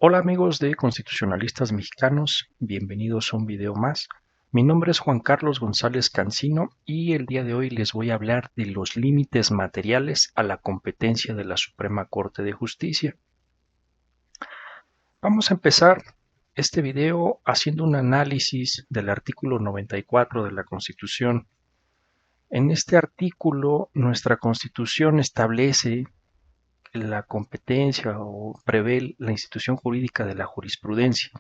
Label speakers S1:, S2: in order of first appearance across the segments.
S1: Hola amigos de Constitucionalistas Mexicanos, bienvenidos a un video más. Mi nombre es Juan Carlos González Cancino y el día de hoy les voy a hablar de los límites materiales a la competencia de la Suprema Corte de Justicia. Vamos a empezar este video haciendo un análisis del artículo 94 de la Constitución. En este artículo, nuestra Constitución establece la competencia o prevé la institución jurídica de la jurisprudencia.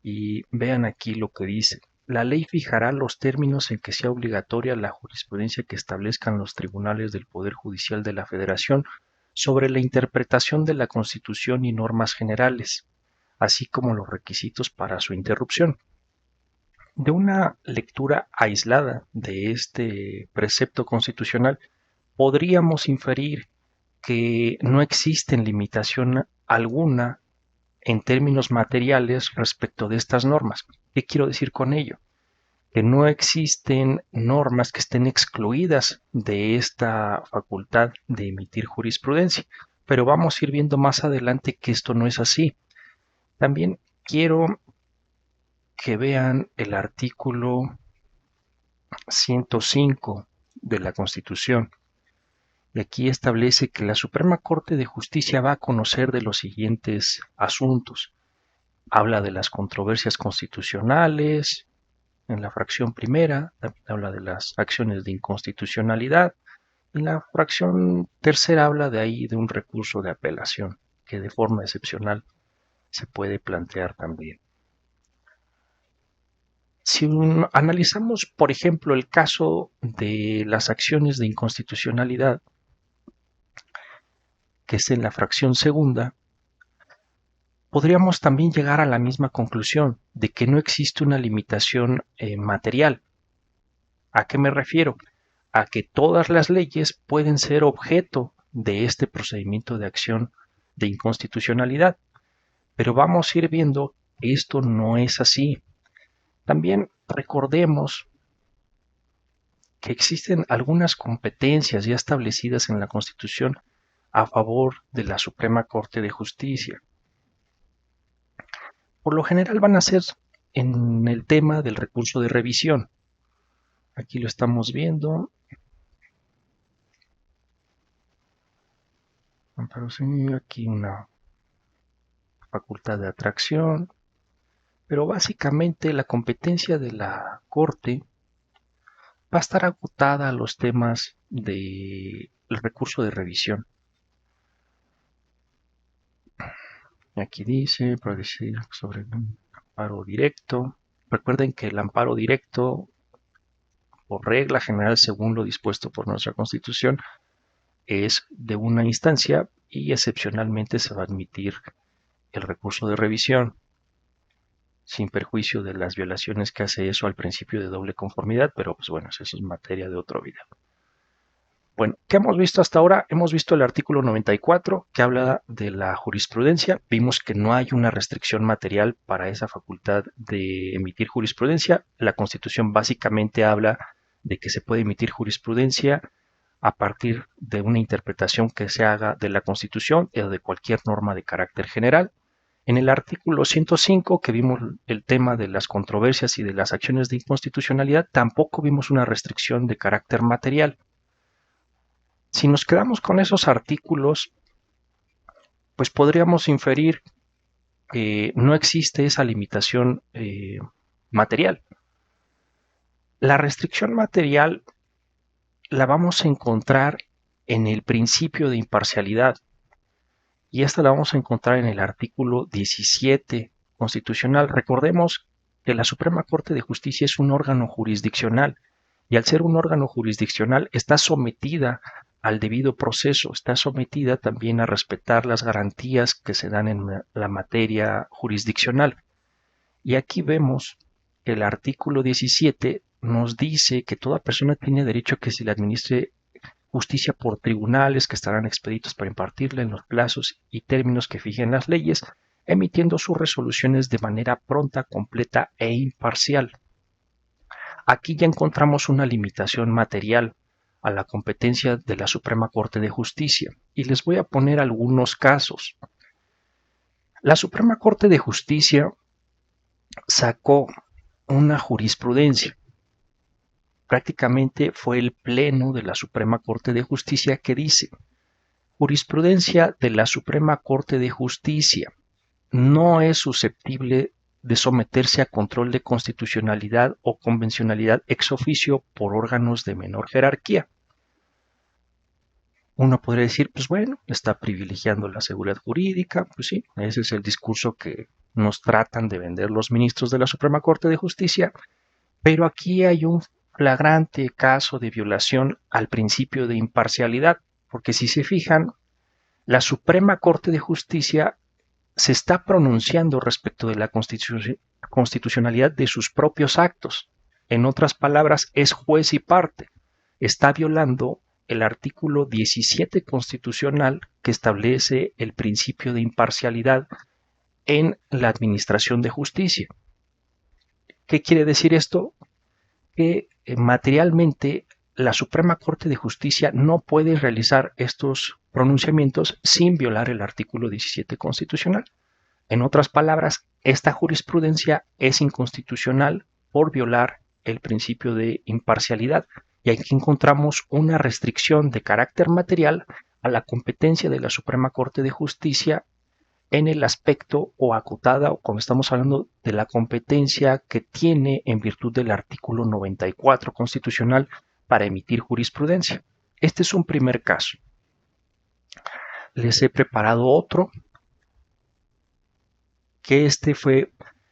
S1: Y vean aquí lo que dice. La ley fijará los términos en que sea obligatoria la jurisprudencia que establezcan los tribunales del Poder Judicial de la Federación sobre la interpretación de la Constitución y normas generales, así como los requisitos para su interrupción. De una lectura aislada de este precepto constitucional, podríamos inferir que no existe limitación alguna en términos materiales respecto de estas normas. ¿Qué quiero decir con ello? Que no existen normas que estén excluidas de esta facultad de emitir jurisprudencia, pero vamos a ir viendo más adelante que esto no es así. También quiero que vean el artículo 105 de la Constitución. Y aquí establece que la Suprema Corte de Justicia va a conocer de los siguientes asuntos. Habla de las controversias constitucionales, en la fracción primera, también habla de las acciones de inconstitucionalidad, y en la fracción tercera habla de ahí de un recurso de apelación, que de forma excepcional se puede plantear también. Si analizamos, por ejemplo, el caso de las acciones de inconstitucionalidad, que es en la fracción segunda, podríamos también llegar a la misma conclusión de que no existe una limitación material. ¿A qué me refiero? A que todas las leyes pueden ser objeto de este procedimiento de acción de inconstitucionalidad, pero vamos a ir viendo que esto no es así. También recordemos que existen algunas competencias ya establecidas en la Constitución a favor de la Suprema Corte de Justicia. Por lo general van a ser en el tema del recurso de revisión. Aquí lo estamos viendo. Aquí una facultad de atracción. Pero básicamente la competencia de la Corte va a estar agotada a los temas del recurso de revisión. Aquí dice, para decir sobre el amparo directo. Recuerden que el amparo directo, por regla general, según lo dispuesto por nuestra Constitución, es de una instancia y excepcionalmente se va a admitir el recurso de revisión, sin perjuicio de las violaciones que hace eso al principio de doble conformidad, pero pues bueno, eso es materia de otro video. Bueno, ¿qué hemos visto hasta ahora? Hemos visto el artículo 94 que habla de la jurisprudencia. Vimos que no hay una restricción material para esa facultad de emitir jurisprudencia. La Constitución básicamente habla de que se puede emitir jurisprudencia a partir de una interpretación que se haga de la Constitución o de cualquier norma de carácter general. En el artículo 105, que vimos el tema de las controversias y de las acciones de inconstitucionalidad, tampoco vimos una restricción de carácter material. Si nos quedamos con esos artículos, pues podríamos inferir que no existe esa limitación material. La restricción material la vamos a encontrar en el principio de imparcialidad y esta la vamos a encontrar en el artículo 17 constitucional. Recordemos que la Suprema Corte de Justicia es un órgano jurisdiccional y al ser un órgano jurisdiccional está sometida al debido proceso, está sometida también a respetar las garantías que se dan en la materia jurisdiccional. Y aquí vemos que el artículo 17 nos dice que toda persona tiene derecho a que se le administre justicia por tribunales que estarán expeditos para impartirla en los plazos y términos que fijen las leyes, emitiendo sus resoluciones de manera pronta, completa e imparcial. Aquí ya encontramos una limitación material a la competencia de la Suprema Corte de Justicia y les voy a poner algunos casos. La Suprema Corte de Justicia sacó una jurisprudencia. Prácticamente fue el pleno de la Suprema Corte de Justicia que dice: jurisprudencia de la Suprema Corte de Justicia no es susceptible de someterse a control de constitucionalidad o convencionalidad ex oficio por órganos de menor jerarquía. Uno podría decir, pues bueno, está privilegiando la seguridad jurídica, pues sí, ese es el discurso que nos tratan de vender los ministros de la Suprema Corte de Justicia, pero aquí hay un flagrante caso de violación al principio de imparcialidad, porque si se fijan, la Suprema Corte de Justicia se está pronunciando respecto de la constitucionalidad de sus propios actos. En otras palabras, es juez y parte. Está violando el artículo 17 constitucional que establece el principio de imparcialidad en la administración de justicia. ¿Qué quiere decir esto? Que materialmente la Suprema Corte de Justicia no puede realizar estos pronunciamientos sin violar el artículo 17 constitucional. En otras palabras, esta jurisprudencia es inconstitucional por violar el principio de imparcialidad. Y aquí encontramos una restricción de carácter material a la competencia de la Suprema Corte de Justicia en el aspecto o acotada, o como estamos hablando de la competencia que tiene en virtud del artículo 94 constitucional para emitir jurisprudencia. Este es un primer caso. Les he preparado otro, que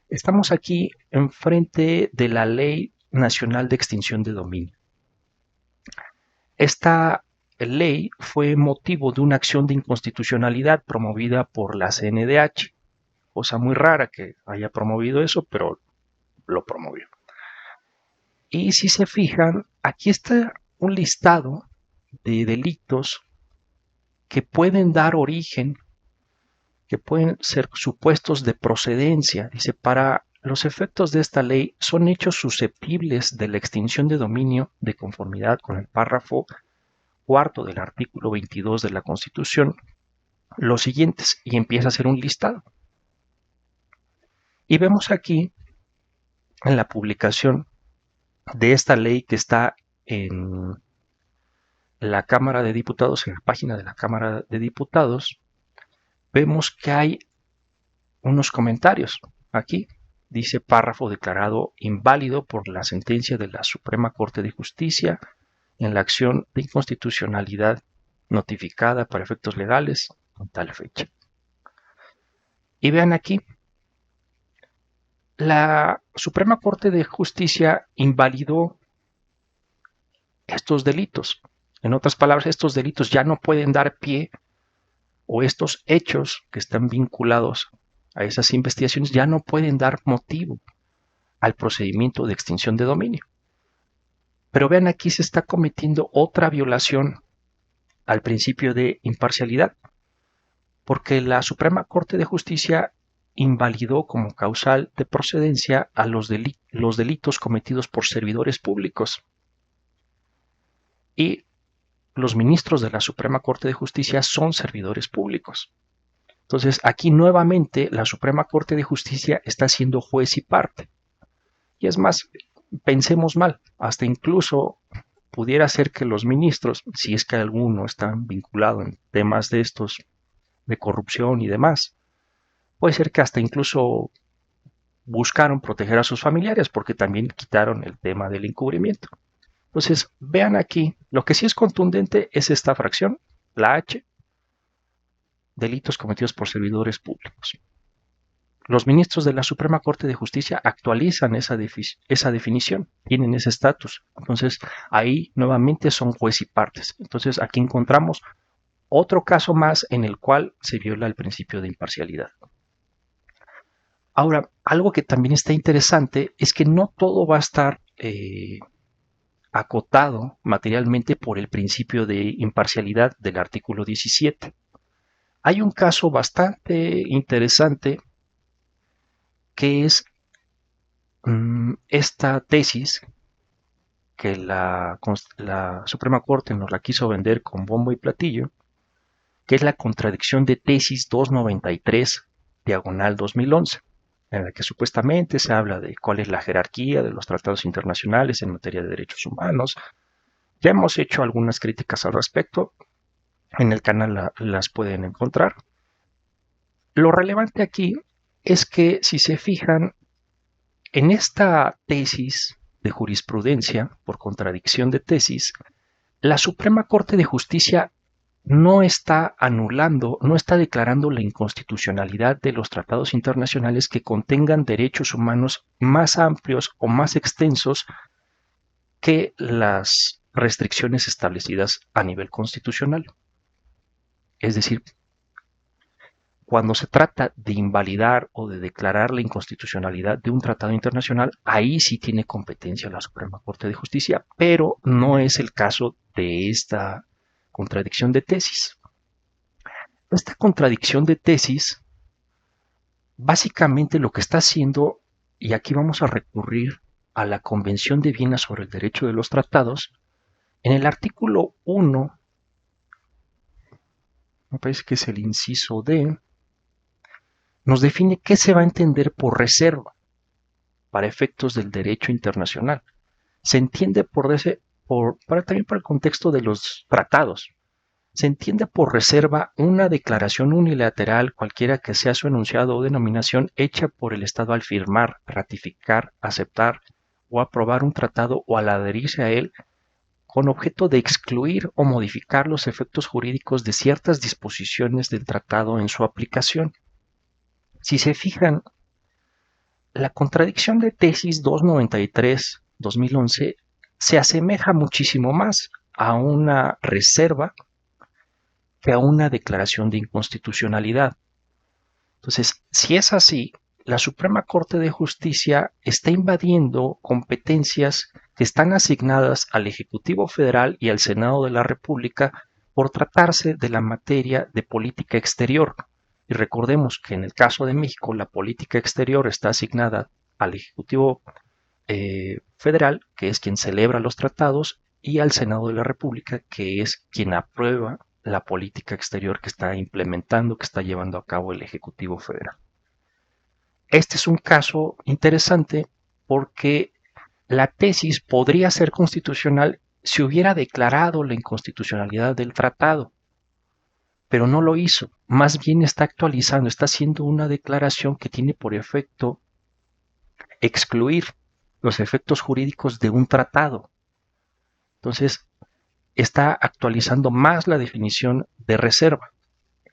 S1: estamos aquí enfrente de la Ley Nacional de Extinción de Dominio. Esta ley fue motivo de una acción de inconstitucionalidad promovida por la CNDH. Cosa muy rara que haya promovido eso, pero lo promovió. Y si se fijan, aquí está un listado de delitos que pueden dar origen, que pueden ser supuestos de procedencia. Dice, para los efectos de esta ley son hechos susceptibles de la extinción de dominio de conformidad con el párrafo cuarto del artículo 22 de la Constitución los siguientes, y empieza a hacer un listado. Y vemos aquí en la publicación de esta ley que está en la Cámara de Diputados, en la página de la Cámara de Diputados, vemos que hay unos comentarios. Aquí dice: párrafo declarado inválido por la sentencia de la Suprema Corte de Justicia en la acción de inconstitucionalidad notificada para efectos legales con tal fecha. Y vean aquí, la Suprema Corte de Justicia invalidó estos delitos. En otras palabras, estos delitos ya no pueden dar pie, o estos hechos que están vinculados a esas investigaciones ya no pueden dar motivo al procedimiento de extinción de dominio. Pero vean, aquí se está cometiendo otra violación al principio de imparcialidad, porque la Suprema Corte de Justicia invalidó como causal de procedencia a los delitos cometidos por servidores públicos. Y los ministros de la Suprema Corte de Justicia son servidores públicos. Entonces, aquí nuevamente la Suprema Corte de Justicia está siendo juez y parte. Y es más, pensemos mal, hasta incluso pudiera ser que los ministros, si es que alguno está vinculado en temas de estos, de corrupción y demás, puede ser que hasta incluso buscaron proteger a sus familiares porque también quitaron el tema del encubrimiento. Entonces, vean aquí, lo que sí es contundente es esta fracción, la H, delitos cometidos por servidores públicos. Los ministros de la Suprema Corte de Justicia actualizan esa definición, tienen ese estatus. Entonces, ahí nuevamente son juez y partes. Entonces, aquí encontramos otro caso más en el cual se viola el principio de imparcialidad. Ahora, algo que también está interesante es que no todo va a estar acotado materialmente por el principio de imparcialidad del artículo 17. Hay un caso bastante interesante que es esta tesis que la Suprema Corte nos la quiso vender con bombo y platillo, que es la contradicción de tesis 293 2011, en la que supuestamente se habla de cuál es la jerarquía de los tratados internacionales en materia de derechos humanos. Ya hemos hecho algunas críticas al respecto, en el canal las pueden encontrar. Lo relevante aquí es que si se fijan en esta tesis de jurisprudencia por contradicción de tesis, la Suprema Corte de Justicia no está anulando, no está declarando la inconstitucionalidad de los tratados internacionales que contengan derechos humanos más amplios o más extensos que las restricciones establecidas a nivel constitucional. Es decir, cuando se trata de invalidar o de declarar la inconstitucionalidad de un tratado internacional, ahí sí tiene competencia la Suprema Corte de Justicia, pero no es el caso de esta contradicción de tesis. Esta contradicción de tesis, básicamente lo que está haciendo, y aquí vamos a recurrir a la Convención de Viena sobre el Derecho de los Tratados, en el artículo 1, me parece que es el inciso D, nos define qué se va a entender por reserva para efectos del derecho internacional. Se entiende también por el contexto de los tratados. Se entiende por reserva una declaración unilateral, cualquiera que sea su enunciado o denominación, hecha por el Estado al firmar, ratificar, aceptar o aprobar un tratado o al adherirse a él, con objeto de excluir o modificar los efectos jurídicos de ciertas disposiciones del tratado en su aplicación. Si se fijan, la contradicción de tesis 293-2011 se asemeja muchísimo más a una reserva que a una declaración de inconstitucionalidad. Entonces, si es así, la Suprema Corte de Justicia está invadiendo competencias que están asignadas al Ejecutivo Federal y al Senado de la República por tratarse de la materia de política exterior. Y recordemos que en el caso de México, la política exterior está asignada al Ejecutivo Federal, que es quien celebra los tratados, y al Senado de la República, que es quien aprueba la política exterior que está implementando, que está llevando a cabo el Ejecutivo Federal. Este es un caso interesante porque la tesis podría ser constitucional si hubiera declarado la inconstitucionalidad del tratado, pero no lo hizo. Más bien está actualizando, está haciendo una declaración que tiene por efecto excluir los efectos jurídicos de un tratado. Entonces, está actualizando más la definición de reserva.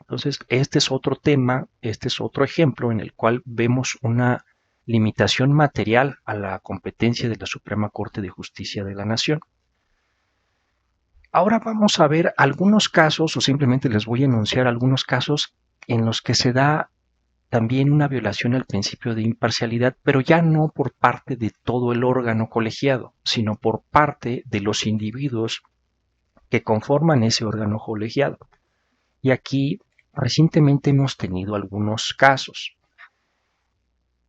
S1: Entonces, este es otro tema, este es otro ejemplo en el cual vemos una limitación material a la competencia de la Suprema Corte de Justicia de la Nación. Ahora vamos a ver algunos casos, o simplemente les voy a enunciar algunos casos en los que se da también una violación al principio de imparcialidad, pero ya no por parte de todo el órgano colegiado, sino por parte de los individuos que conforman ese órgano colegiado. Y aquí recientemente hemos tenido algunos casos.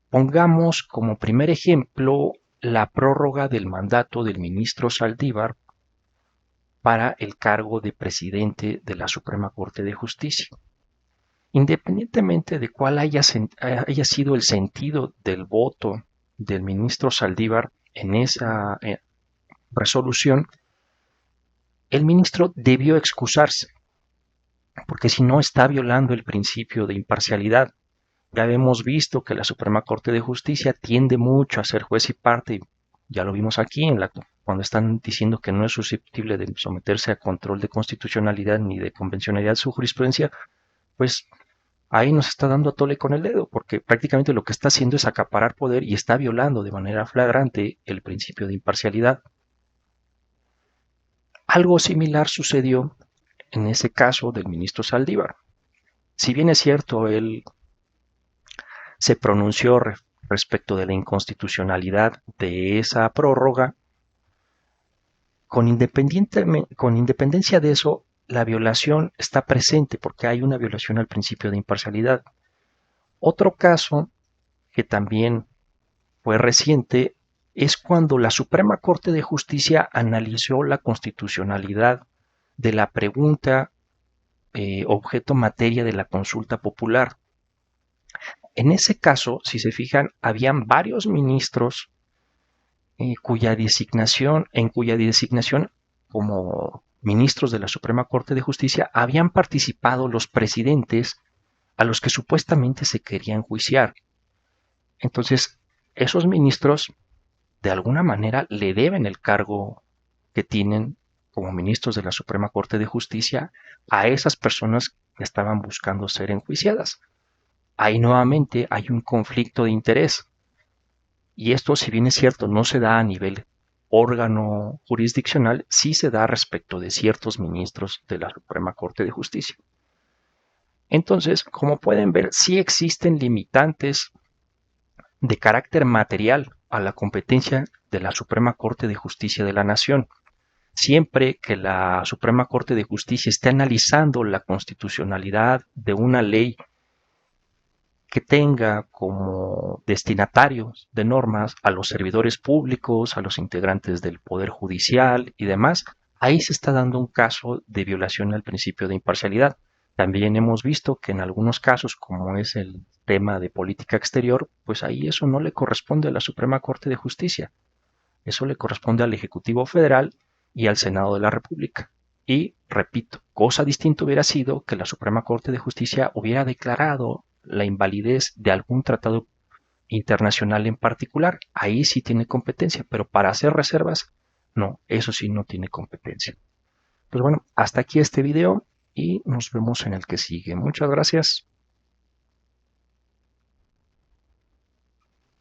S1: Pongamos como primer ejemplo la prórroga del mandato del ministro Saldívar para el cargo de presidente de la Suprema Corte de Justicia. Independientemente de cuál haya sido el sentido del voto del ministro Saldívar en esa resolución, el ministro debió excusarse, porque si no está violando el principio de imparcialidad. Ya hemos visto que la Suprema Corte de Justicia tiende mucho a ser juez y parte, ya lo vimos aquí cuando están diciendo que no es susceptible de someterse a control de constitucionalidad ni de convencionalidad su jurisprudencia, pues ahí nos está dando a tole con el dedo, porque prácticamente lo que está haciendo es acaparar poder y está violando de manera flagrante el principio de imparcialidad. Algo similar sucedió en ese caso del ministro Saldívar. Si bien es cierto, él se pronunció respecto de la inconstitucionalidad de esa prórroga, con independencia de eso, la violación está presente porque hay una violación al principio de imparcialidad. Otro caso que también fue reciente es cuando la Suprema Corte de Justicia analizó la constitucionalidad de la pregunta objeto materia de la consulta popular. En ese caso, si se fijan, habían varios ministros en cuya designación como ministros de la Suprema Corte de Justicia habían participado los presidentes a los que supuestamente se quería enjuiciar. Entonces, esos ministros de alguna manera le deben el cargo que tienen como ministros de la Suprema Corte de Justicia a esas personas que estaban buscando ser enjuiciadas. Ahí nuevamente hay un conflicto de interés. Y esto, si bien es cierto, no se da a nivel órgano jurisdiccional, sí se da respecto de ciertos ministros de la Suprema Corte de Justicia. Entonces, como pueden ver, sí existen limitantes de carácter material a la competencia de la Suprema Corte de Justicia de la Nación. Siempre que la Suprema Corte de Justicia esté analizando la constitucionalidad de una ley que tenga como destinatarios de normas a los servidores públicos, a los integrantes del Poder Judicial y demás, ahí se está dando un caso de violación al principio de imparcialidad. También hemos visto que en algunos casos, como es el tema de política exterior, pues ahí eso no le corresponde a la Suprema Corte de Justicia. Eso le corresponde al Ejecutivo Federal y al Senado de la República. Y, repito, cosa distinta hubiera sido que la Suprema Corte de Justicia hubiera declarado la invalidez de algún tratado internacional en particular. Ahí sí tiene competencia, pero para hacer reservas, no, eso sí no tiene competencia. Pues bueno, hasta aquí este video y nos vemos en el que sigue. Muchas gracias.